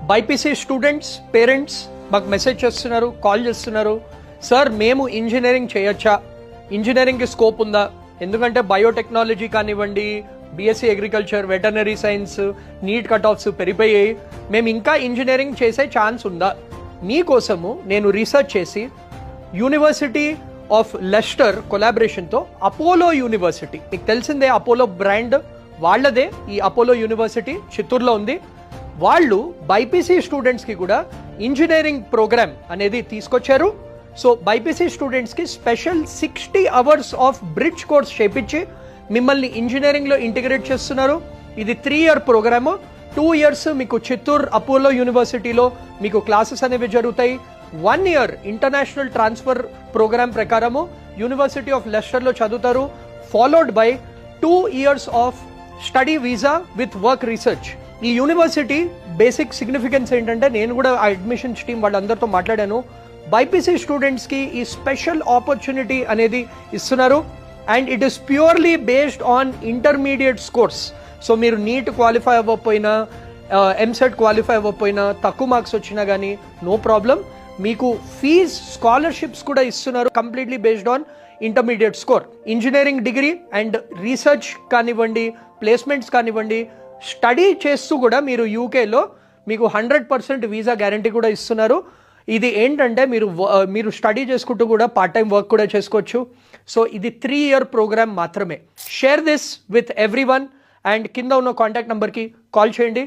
BiPC students parents మాకు message చేస్తున్నారు, call చేస్తున్నారు. సార్ మేము ఇంజనీరింగ్ చేయొచ్చా, ఇంజనీరింగ్కి స్కోప్ ఉందా? ఎందుకంటే బయోటెక్నాలజీ కానివ్వండి, BSc agriculture, veterinary science, NEET cutoffs పెరిగిపోయాయి, మేము ఇంకా ఇంజనీరింగ్ చేసే ఛాన్స్ ఉందా? మీకోసము నేను రీసెర్చ్ చేసి యూనివర్సిటీ ఆఫ్ లెస్టర్ కొలాబరేషన్తో అపోలో యూనివర్సిటీ, మీకు తెలిసిందే అపోలో బ్రాండ్ వాళ్ళదే ఈ అపోలో యూనివర్సిటీ చిత్తూరులో ఉంది. వాళ్ళు బైపీసీ స్టూడెంట్స్కి కూడా ఇంజనీరింగ్ ప్రోగ్రామ్ అనేది తీసుకొచ్చారు. సో బైపీసీ స్టూడెంట్స్కి special 60 hours of bridge course చేపించి మిమ్మల్ని ఇంజనీరింగ్లో ఇంటిగ్రేట్ చేస్తున్నారు. ఇది 3 year ప్రోగ్రాము. 2 years మీకు చిత్తూరు అపోలో యూనివర్సిటీలో మీకు క్లాసెస్ అనేవి జరుగుతాయి. 1 year ఇంటర్నేషనల్ ట్రాన్స్ఫర్ ప్రోగ్రామ్ ప్రకారము యూనివర్సిటీ ఆఫ్ లెస్టర్లో చదువుతారు, followed by 2 years of study visa with work research. ఈ యూనివర్సిటీ బేసిక్ సిగ్నిఫికెన్స్ ఏంటంటే, నేను కూడా ఆ అడ్మిషన్స్ టీం వాళ్ళందరితో మాట్లాడాను, బైపీసీ స్టూడెంట్స్కి ఈ స్పెషల్ ఆపర్చునిటీ అనేది ఇస్తున్నారు. And it is purely based on intermediate scores. So మీరు నీట్ క్వాలిఫై అవ్వకపోయినా, ఎంసెట్ క్వాలిఫై అవ్వకపోయినా, తక్కువ మార్క్స్ వచ్చినా కానీ నో ప్రాబ్లం, మీకు ఫీజ్ స్కాలర్షిప్స్ కూడా ఇస్తున్నారు, completely based on intermediate score. Engineering degree and research కానివ్వండి, ప్లేస్మెంట్స్ కానివ్వండి, స్టడీ చేస్తూ కూడా మీరు యూకేలో మీకు 100% వీసా గ్యారంటీ కూడా ఇస్తున్నారు. ఇది ఏంటంటే మీరు స్టడీ చేసుకుంటూ కూడా పార్ట్ టైం వర్క్ కూడా చేసుకోవచ్చు. సో ఇది 3 year ప్రోగ్రామ్ మాత్రమే. Share this with everyone and కింద ఉన్న కాంటాక్ట్ నెంబర్కి కాల్ చేయండి.